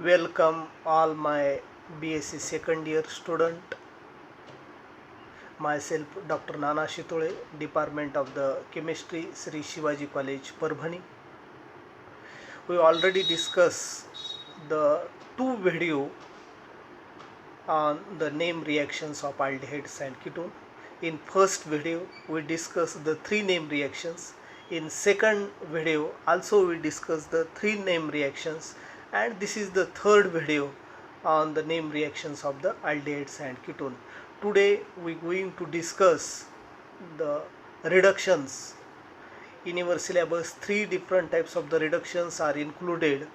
Welcome all my BSc second year student. Myself Dr. Nana Shitole, Department of the Chemistry, Sri Shivaji College, Parbhani. We already discussed the two video on the name reactions of aldehydes and ketone. In first video we discussed the three name reactions. In second video also we discussed the three name reactions, and this is the third video on the name reactions of the aldehydes and ketone. Today we are going to discuss the reductions. In our syllabus three different types of the reductions are included.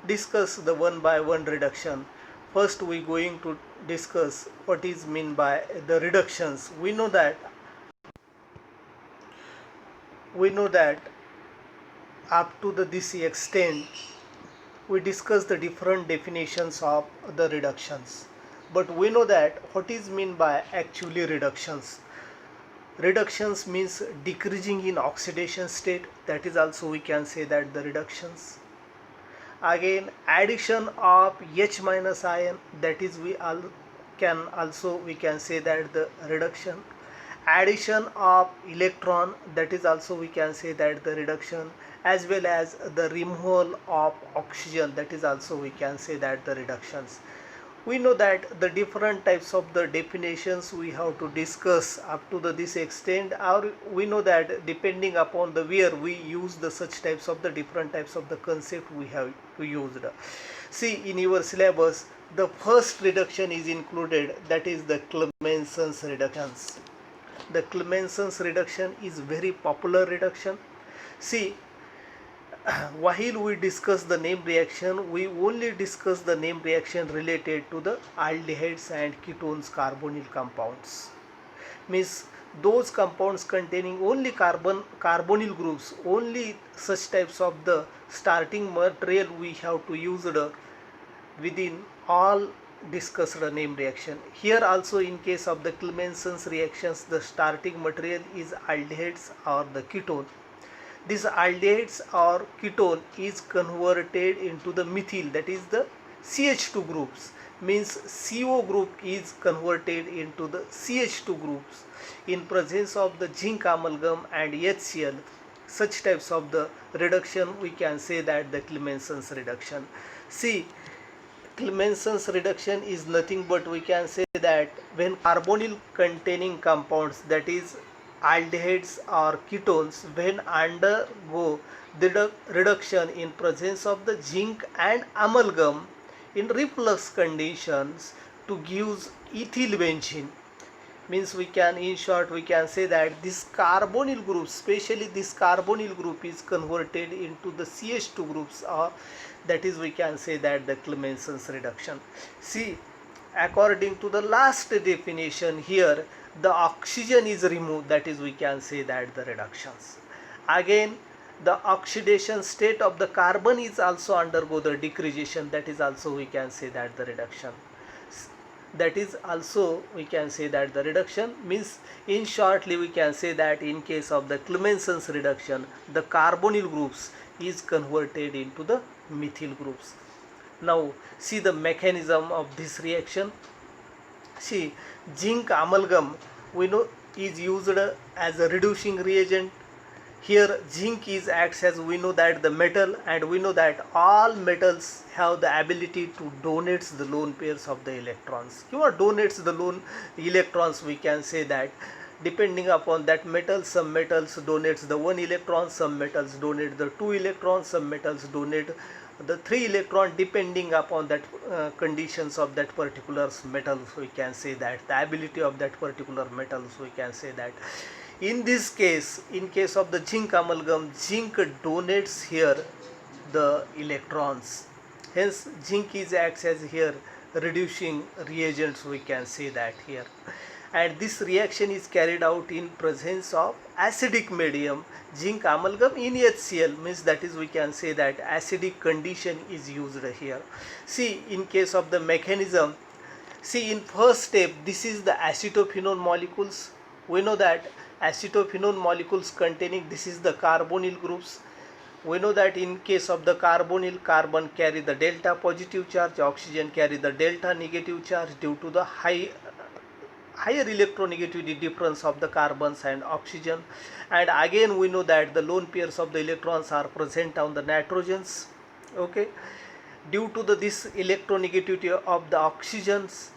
Discuss the one by one reduction. First we are going to discuss what is meant by the reductions. We know that up to this extent we discuss the different definitions of the reductions, but we know that what is meant by actually reductions. Reductions means decreasing in oxidation state, that is also we can say that the reductions. Again, addition of H minus ion, that is we can say that the reduction. Addition of electron, that is also we can say that the reduction, as well as the removal of oxygen, that is also we can say that the reductions. We know that the different types of the definitions we have to discuss up to this extent, or we know that depending upon the where we use the such types of the different types of the concept we have to use. See, in your syllabus the first reduction is included, that is the Clemenson's reductions. The Clemenson's reduction is very popular reduction. See, while we discuss the name reaction, we only discuss the name reaction related to the aldehydes and ketones carbonyl compounds. Means those compounds containing only carbonyl groups, only such types of the starting material we have to use within all discussed name reaction. Here also in case of the Clemenson's reactions, the starting material is aldehydes or the ketone. This aldehydes or ketone is converted into the methyl, that is the CH2 groups, means CO group is converted into the CH2 groups in presence of the zinc amalgam and HCl. Such types of the reduction we can say that the Clemenson's reduction. See, Clemenson's reduction is nothing but we can say that when carbonyl containing compounds, that is aldehydes or ketones, when undergo the reduction in presence of the zinc and amalgam in reflux conditions to give ethyl benzene, means we can, in short we can say that this carbonyl group, especially this carbonyl group, is converted into the CH2 groups, or that is we can say that the Clemenson's reduction. See, according to the last definition here, the oxygen is removed, that is we can say that the reductions. Again, the oxidation state of the carbon is also undergo the decreasation, that is also we can say that the reduction. That is also we can say that the reduction. Means in shortly we can say that in case of the Clemenson's reduction, the carbonyl groups is converted into the methyl groups. Now see the mechanism of this reaction. See, zinc amalgam we know is used as a reducing reagent. Here zinc is acts as, we know that the metal, and we know that all metals have the ability to donate the lone pairs of the electrons. Donates the lone electrons, we can say that depending upon that metal, some metals donates the 1 electron, some metals donate the 2 electrons, some metals donate the 3 electron, depending upon that conditions of that particular metals, we can say that the ability of that particular metals, we can say that. In this case, in case of the zinc amalgam, zinc donates here the electrons, hence zinc is acts as here reducing reagents, we can say that here. And this reaction is carried out in presence of acidic medium, zinc amalgam in HCl, means that is we can say that acidic condition is used here. See, in case of the mechanism, see, in first step this is the acetophenone molecules. We know that acetophenone molecules containing, this is the carbonyl groups. We know that in case of the carbonyl, carbon carry the delta positive charge, oxygen carry the delta negative charge due to the higher electronegativity difference of the carbons and oxygen. And again we know that the lone pairs of the electrons are present on the nitrogens. Okay, due to this electronegativity of the oxygens,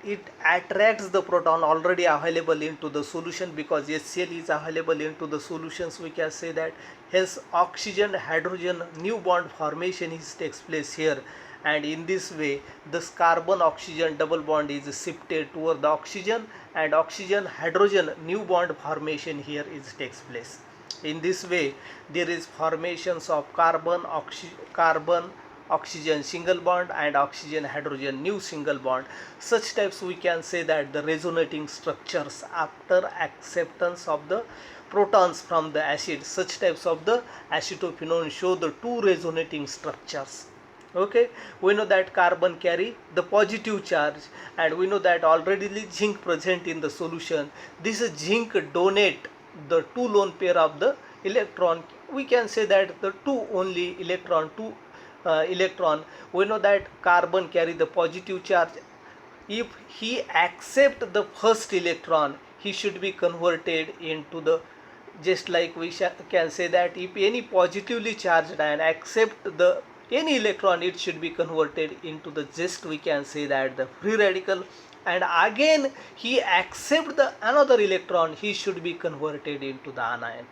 it attracts the proton already available into the solution, because HCl is available into the solutions, we can say that. Hence oxygen hydrogen new bond formation is takes place here, and in this way this carbon oxygen double bond is shifted toward the oxygen, and oxygen hydrogen new bond formation here is takes place. In this way there is formations of carbon oxygen single bond and oxygen hydrogen new single bond. Such types we can say that the resonating structures after acceptance of the protons from the acid. Such types of the acetophenone show the two resonating structures. Okay, we know that carbon carry the positive charge, and we know that already zinc present in the solution. This zinc donate the two lone pair of the electron. We can say that the two only electron, electron. We know that carbon carry the positive charge. If he accept the first electron, he should be converted into the, just like we can say that if any positively charged ion accept the any electron, it should be converted into the, just we can say that the free radical, and again he accept the another electron, he should be converted into the anion.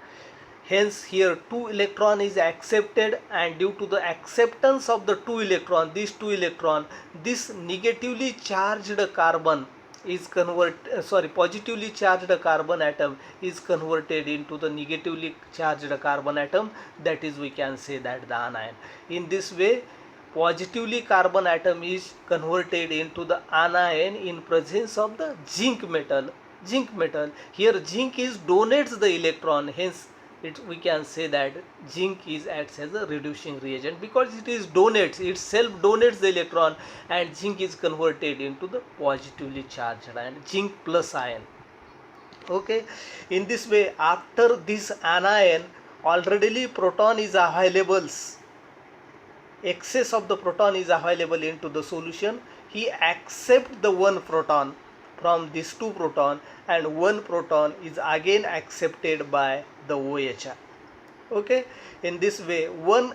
Hence here two electron is accepted, and due to the acceptance of the two electron, these two electron, this negatively charged carbon is positively charged carbon atom is converted into the negatively charged carbon atom, that is we can say that the anion. In this way positively carbon atom is converted into the anion in presence of the zinc metal. Here zinc is donates the electron, hence we can say that zinc is acts as a reducing reagent, because it is donates, itself donates the electron, and zinc is converted into the positively charged ion, zinc plus ion. Okay, in this way after this anion already proton is available, excess of the proton is available into the solution. He accepts the one proton from these two proton, and one proton is again accepted by the OHR. Okay, in this way one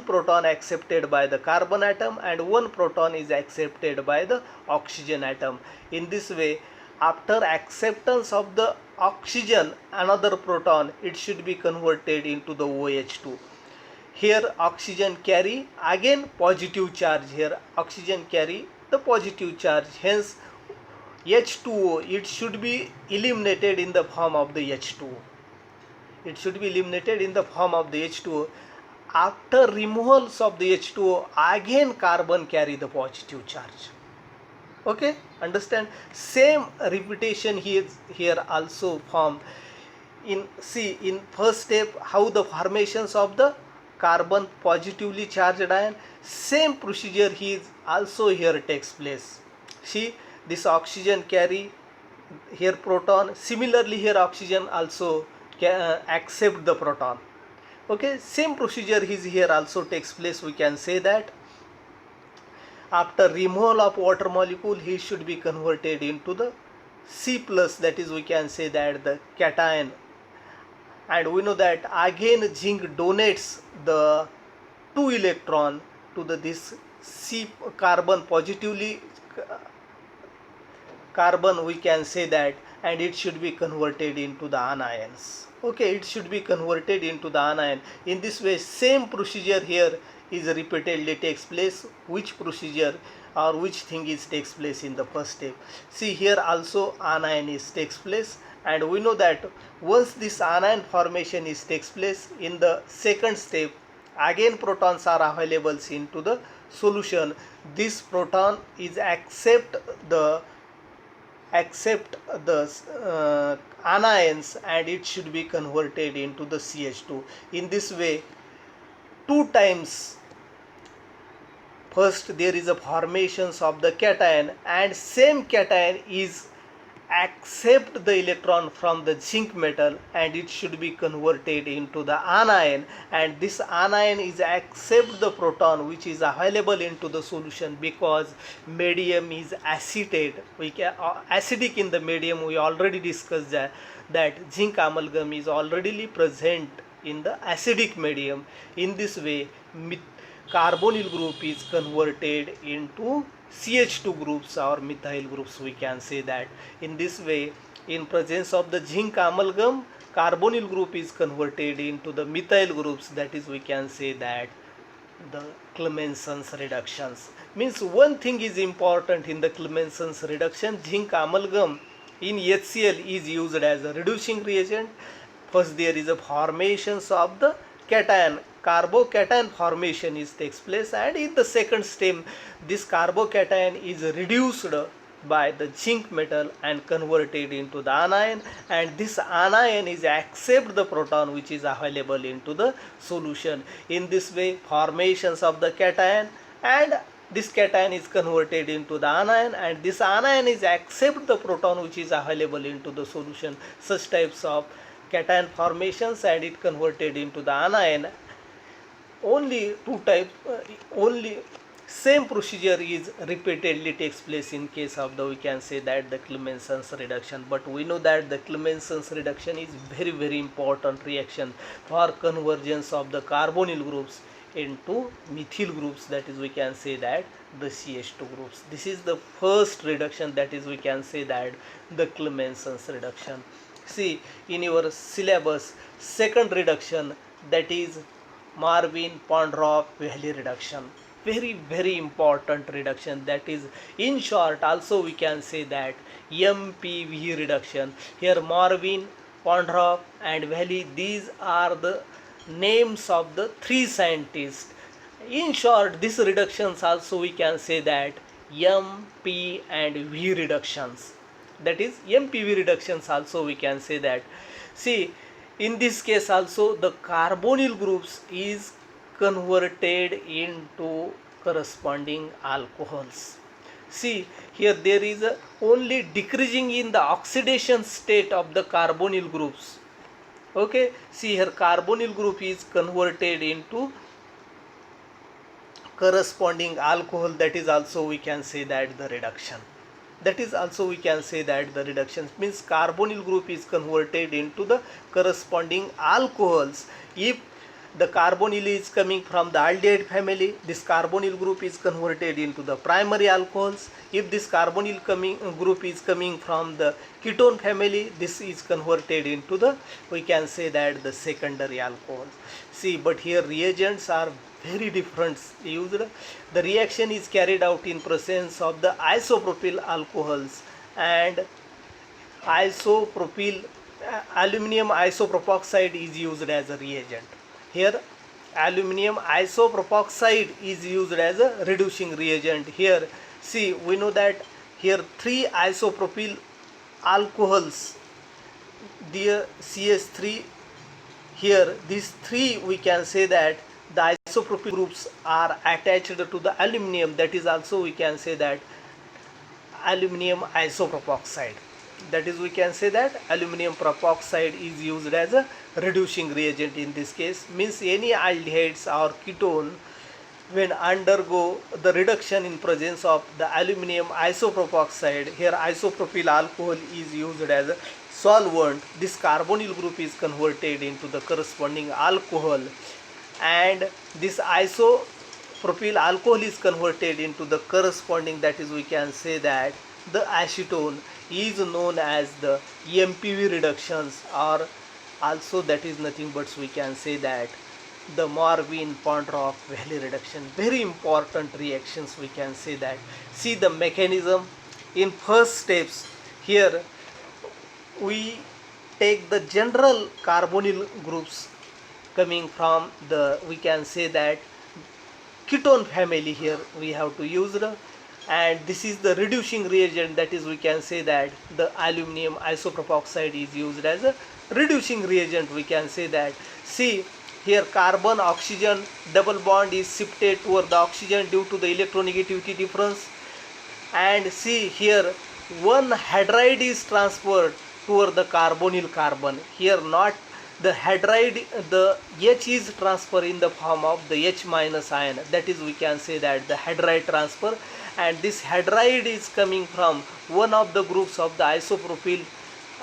proton accepted by the carbon atom, and one proton is accepted by the oxygen atom. In this way after acceptance of the oxygen another proton, it should be converted into the OH2. Here oxygen carry again positive charge, here oxygen carry the positive charge, hence H2O, it should be eliminated in the form of the H2O. It should be eliminated in the form of the H2O. After removal of the H2O, again carbon carry the positive charge. Okay, understand? Same repetition here also form. In first step how the formations of the carbon positively charged ion, same procedure also here takes place. See, this oxygen carry here proton, similarly here oxygen also accept the proton. Okay, same procedure here also takes place, we can say that. After removal of water molecule, he should be converted into the C plus, that is we can say that the cation. And we know that again zinc donates the two electron to this C carbon positively carbon, we can say that, and it should be converted into the anions. Okay, it should be converted into the anion. In this way same procedure here is repeatedly takes place. Which procedure or which thing is takes place in the first step? See, here also anion is takes place, and we know that once this anion formation is takes place, in the second step again protons are available into the solution. This proton is accept the anions, and it should be converted into the CH2. In this way two times, first there is a formations of the cation, and same cation is accept the electron from the zinc metal and it should be converted into the anion, and this anion is accept the proton which is available into the solution because medium is acidic. Acidic in the medium, we already discussed that zinc amalgam is already present in the acidic medium. In this way carbonyl group is converted into CH2 groups or methyl groups, we can say that. In this way, in presence of the zinc amalgam, carbonyl group is converted into the methyl groups, that is we can say that the Clemenson's reductions. Means one thing is important in the Clemenson's reduction, zinc amalgam in HCl is used as a reducing reagent. First there is a formations of the cation, carbocation formation is takes place, and in the second step this carbocation is reduced by the zinc metal and converted into the anion, and this anion is accept the proton which is available into the solution. In this way formations of the cation, and this cation is converted into the anion, and this anion is accept the proton which is available into the solution. Such types of cation formations and it converted into the anion. Only two types, only same procedure is repeatedly takes place in case of the, we can say that the Clemenson's reduction. But we know that the Clemenson's reduction is very important reaction for convergence of the carbonyl groups into methyl groups, that is we can say that the CH2 groups. This is the first reduction, that is we can say that the Clemenson's reduction. See in your syllabus second reduction, that is Marvin-Pondroff-Valley reduction. Very important reduction, that is in short also we can say that MPV reduction. Here Marvin, Pondroff and Valley, these are the names of the three scientists. In short these reductions also we can say that M, P and V reductions, that is MPV reductions also we can say that. See in this case also the carbonyl groups is converted into corresponding alcohols. See here there is only decreasing in the oxidation state of the carbonyl groups. Okay, see here carbonyl group is converted into corresponding alcohol, that is also we can say that the reduction. That is also we can say that the reduction means carbonyl group is converted into the corresponding alcohols. If the carbonyl is coming from the aldehyde family, this carbonyl group is converted into the primary alcohols. If this carbonyl group is coming from the ketone family, this is converted into the, we can say that the secondary alcohols. See, but here reagents are very different used. The reaction is carried out in presence of the isopropyl alcohols and aluminum isopropoxide is used as a reagent. Here aluminum isopropoxide is used as a reducing reagent. Here see we know that here three isopropyl alcohols, the CH3, here these three we can say that the isopropyl groups are attached to the aluminum, that is also we can say that aluminum isopropoxide, that is we can say that aluminum propoxide is used as a reducing reagent. In this case means any aldehydes or ketone when undergo the reduction in presence of the aluminum isopropoxide, here isopropyl alcohol is used as a solvent. This carbonyl group is converted into the corresponding alcohol, and this isopropyl alcohol is converted into the corresponding, that is we can say that the acetone is known as the MPV reductions, or also that is nothing but we can say that the Marvin-Pondroff-Valley reduction. Very important reactions we can say that. See the mechanism in first steps. Here we take the general carbonyl groups coming from the, we can say that ketone family, here we have to use the, and this is the reducing reagent, that is we can say that the aluminum isopropoxide is used as a reducing reagent, we can say that. See here carbon oxygen double bond is shifted toward the oxygen due to the electronegativity difference, and see here one hydride is transferred toward the carbonyl carbon. Here not the hydride, the H is transfer in the form of the H minus ion. That is, we can say that the hydride transfer, and this hydride is coming from one of the groups of the isopropyl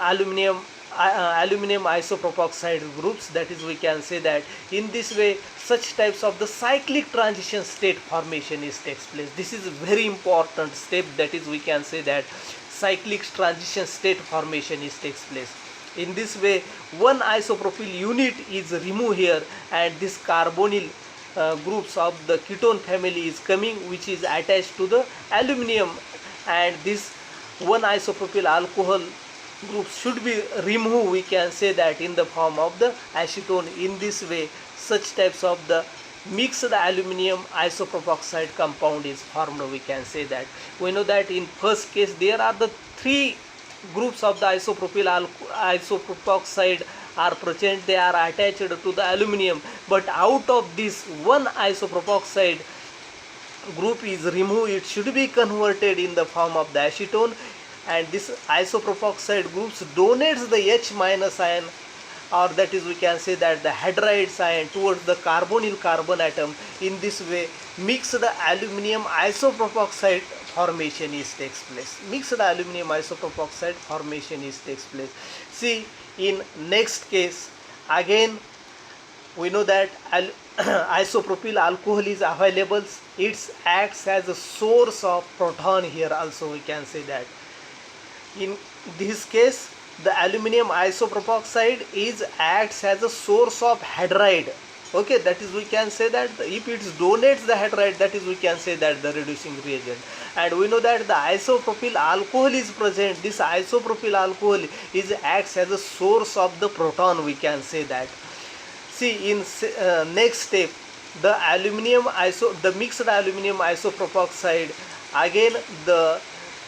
aluminum aluminum isopropoxide groups. That is, we can say that in this way such types of the cyclic transition state formation is takes place. This is a very important step. That is, we can say that cyclic transition state formation is takes place. In this way one isopropyl unit is removed here, and this carbonyl groups of the ketone family is coming, which is attached to the aluminum, and this one isopropyl alcohol group should be removed, we can say that, in the form of the acetone. In this way such types of the mixed aluminum isopropoxide compound is formed, we can say that. We know that in first case there are the three groups of the isopropoxide are present, they are attached to the aluminum, but out of this one isopropoxide group is removed, it should be converted in the form of the acetone, and this isopropoxide groups donates the H minus ion, or that is, we can say that the hydride ion, towards the carbonyl carbon atom. In this way mixed aluminum isopropoxide formation is takes place. Mixed aluminum isopropoxide formation is takes place. See, in next case again we know that isopropyl alcohol is available. It acts as a source of proton. Here also we can say that in this case the aluminum isopropoxide is acts as a source of hydride. Okay, that is, we can say that if it donates the hydride, that is, we can say that the reducing reagent. And we know that the isopropyl alcohol is present. This isopropyl alcohol is acts as a source of the proton, we can say that. See, in next step the mixed aluminum isopropoxide, again the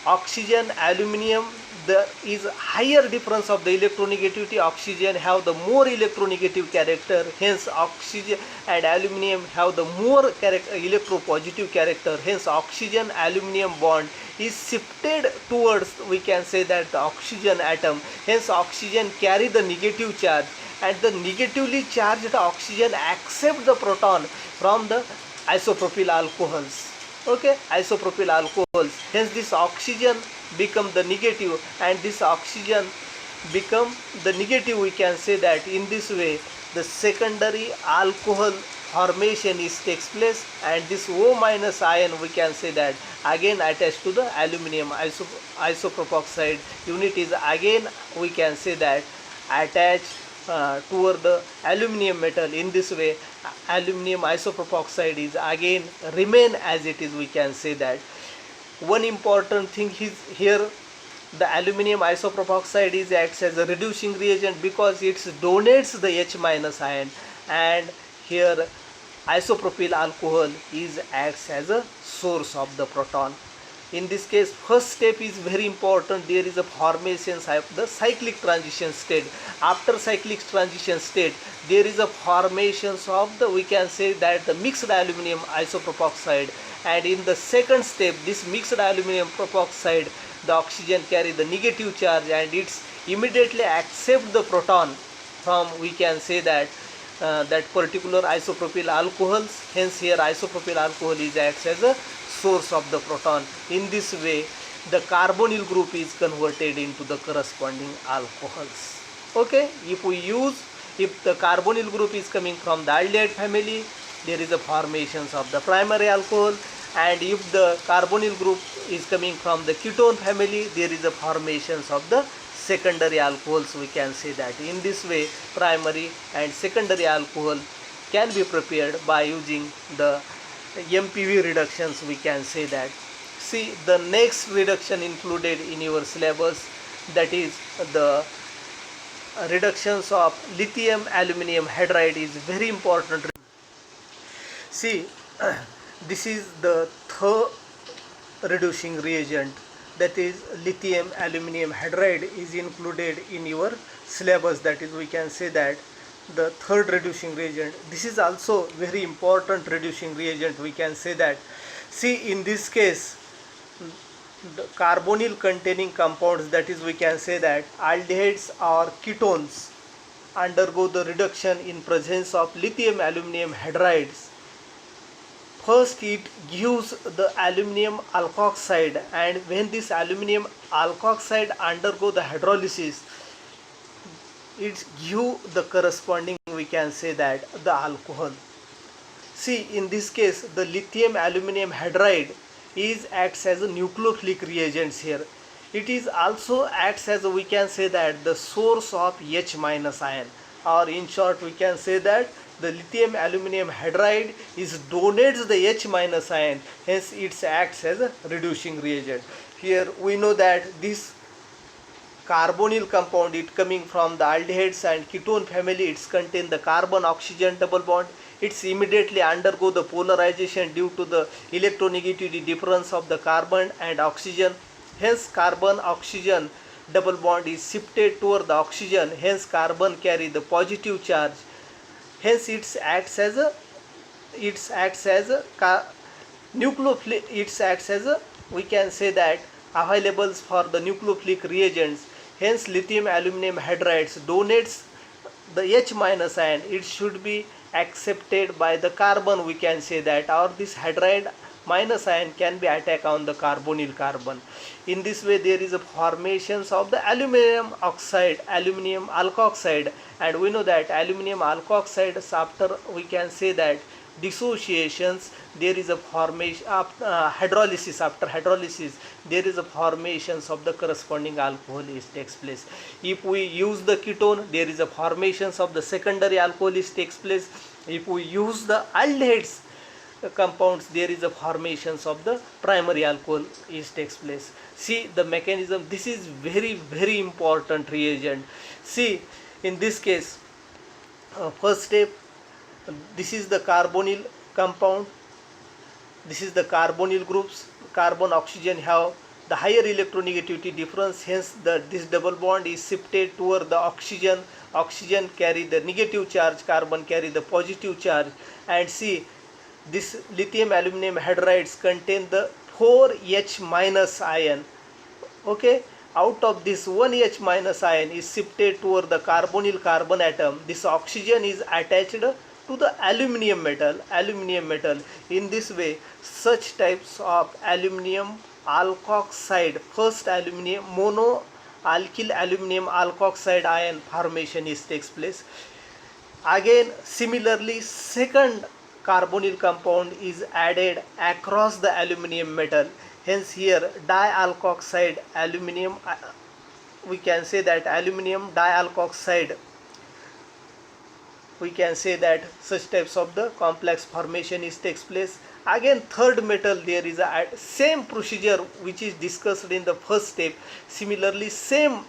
oxygen aluminum, there is higher difference of the electronegativity. Oxygen have the more electronegative character, hence oxygen and aluminum have the more electropositive character, hence oxygen aluminum bond is shifted towards, we can say that, the oxygen atom. Hence oxygen carry the negative charge, and the negatively charged oxygen accept the proton from the isopropyl alcohols. Okay, isopropyl alcohols, hence this oxygen become the negative, and this oxygen become the negative, we can say that. In this way the secondary alcohol formation is takes place, and this O minus ion, we can say that, again attached to the aluminum isopropoxide unit is again, we can say that, attached toward the aluminum metal. In this way aluminum isopropoxide is again remain as it is, we can say that. One important thing is here, the aluminum isopropoxide is acts as a reducing reagent because it donates the H minus ion, and here isopropyl alcohol is acts as a source of the proton. In this case first step is very important. There is a formation of the cyclic transition state. After cyclic transition state there is a formation of the, we can say that, the mixed aluminum isopropoxide, and in the second step this mixed aluminum propoxide, the oxygen carry the negative charge and it's immediately accept the proton from, we can say that, that particular isopropyl alcohols. Hence here isopropyl alcohol is acts as a source of the proton. In this way the carbonyl group is converted into the corresponding alcohols. Okay, if the carbonyl group is coming from the aldehyde family, there is a formations of the primary alcohol, and if the carbonyl group is coming from the ketone family, there is a formations of the secondary alcohols, we can say that. In this way primary and secondary alcohol can be prepared by using the MPV reductions, we can say that. See, the next reduction included in your syllabus, that is the reductions of lithium aluminum hydride, is very important. See, this is the third reducing reagent, that is lithium aluminum hydride is included in your syllabus. That is, we can say that the third reducing reagent. This is also very important reducing reagent, we can say that. See, in this case the carbonyl containing compounds, that is we can say that aldehydes or ketones, undergo the reduction in presence of lithium aluminum hydrides. First it gives the aluminum alkoxide, and when this aluminum alkoxide undergo the hydrolysis, it give the corresponding, we can say that, the alcohol. See, in this case the lithium aluminum hydride is acts as a nucleophilic reagents here. It is also acts as a, we can say that, the source of H minus ion, or in short we can say that the lithium aluminum hydride is donates the H minus ion, hence it acts as a reducing reagent. Here we know that this carbonyl compound, it coming from the aldehydes and ketone family, it's contain the carbon oxygen double bond. It's immediately undergo the polarization due to the electronegativity difference of the carbon and oxygen, hence carbon oxygen double bond is shifted toward the oxygen, hence carbon carry the positive charge, hence it acts as a nucleophilic, it acts as a, we can say that, available for the nucleophilic reagents. Hence lithium aluminum hydrides donates the H minus ion, it should be accepted by the carbon, we can say that, or this hydride minus ion can be attack on the carbonyl carbon. In this way there is a formations of the aluminum oxide, aluminum alkoxide, and we know that aluminum alkoxide, after we can say that dissociations, there is a formation of hydrolysis. After hydrolysis there is a formations of the corresponding alcohol is takes place. If we use the ketone, there is a formations of the secondary alcohol is takes place. If we use the aldehydes compounds, there is a formations of the primary alcohol is takes place. See the mechanism, this is very important reagent. See, in this case, first step, this is the carbonyl compound, this is the carbonyl groups, carbon oxygen have the higher electronegativity difference, hence this double bond is shifted toward the oxygen, oxygen carry the negative charge, carbon carry the positive charge, and see this lithium aluminum hydrides contain the 4H minus ion. Okay, out of this 1H minus ion is shifted toward the carbonyl carbon atom, this oxygen is attached to the aluminum metal. In this way such types of aluminum alkoxide, first aluminum mono alkyl aluminum alkoxide ion formation is takes place. Again similarly second carbonyl compound is added across the aluminum metal, hence here dialkoxide aluminum, we can say that aluminum dialkoxide, we can say that such types of the complex formation is takes place. Again third metal, there is a same procedure which is discussed in the first step. Similarly same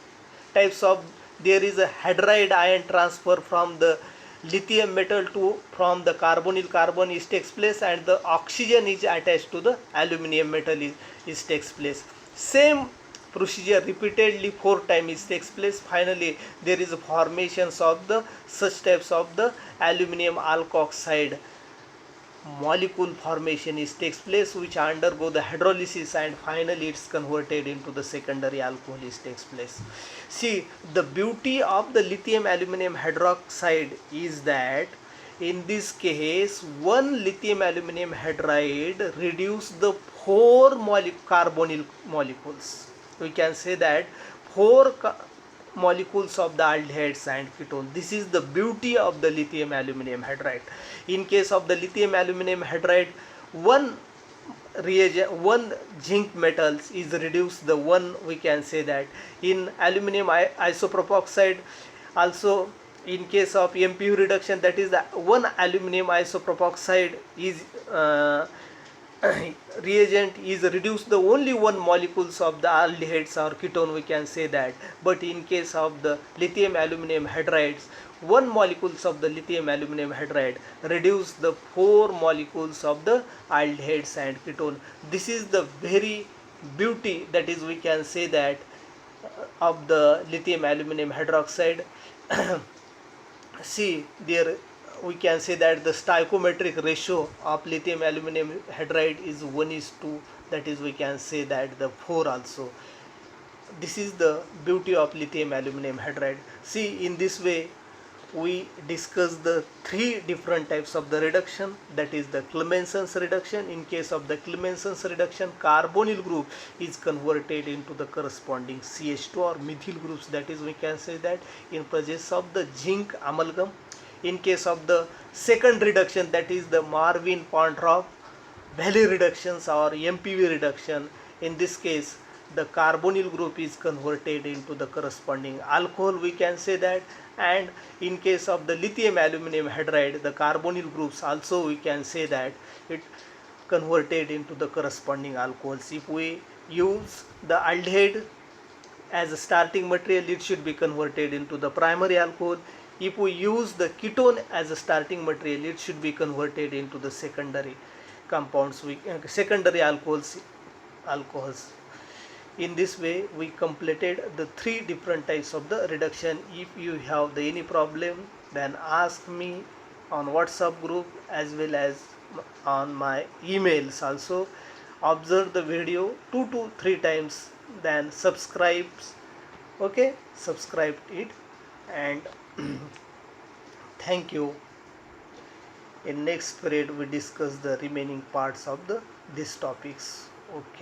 types of, there is a hydride ion transfer from the lithium metal to from the carbonyl carbon is takes place, and the oxygen is attached to the aluminum metal is takes place. Same procedure repeatedly 4 times is takes place. Finally there is a formations of the such types of the aluminum alkoxide molecule formation is takes place, which undergo the hydrolysis, and finally it's converted into the secondary alcohol is takes place. See, the beauty of the lithium aluminum hydroxide is that in this case one lithium aluminum hydride reduce the 4 carbonyl molecules, we can say that 4 molecules of the aldehydes and ketone. This is the beauty of the lithium aluminum hydride. In case of the lithium aluminum hydride, one reagent, one zinc metals is reduced the one, we can say that. In aluminum isopropoxide also, in case of MPU reduction, that is the one aluminum isopropoxide is reagent is reduced the only one molecules of the aldehydes or ketone, we can say that. But in case of the lithium aluminum hydrides, one molecules of the lithium aluminum hydride reduce the 4 molecules of the aldehydes and ketone. This is the very beauty, that is we can say that, of the lithium aluminum hydroxide. See there, we can say that the stoichiometric ratio of lithium aluminum hydride is 1:2, that is we can say that the 4 also. This is the beauty of lithium aluminum hydride. See, in this way we discuss the three different types of the reduction, that is the Clemenson's reduction. In case of the Clemenson's reduction, carbonyl group is converted into the corresponding CH2 or methyl groups, that is we can say that in presence of the zinc amalgam. In case of the second reduction, that is the Marvin Pontroff Valley reductions or MPV reduction, in this case the carbonyl group is converted into the corresponding alcohol, we can say that. And in case of the lithium aluminum hydride, the carbonyl groups also we can say that it converted into the corresponding alcohols. If we use the aldehyde as a starting material, it should be converted into the primary alcohol. If we use the ketone as a starting material, it should be converted into the secondary compounds, secondary alcohols. In this way we completed the three different types of the reduction. If you have any problem, then ask me on WhatsApp group as well as on my emails also. Observe the video 2 to 3 times, then subscribe. Okay, subscribe it, and thank you. In next period we discuss the remaining parts of the these topics. Okay.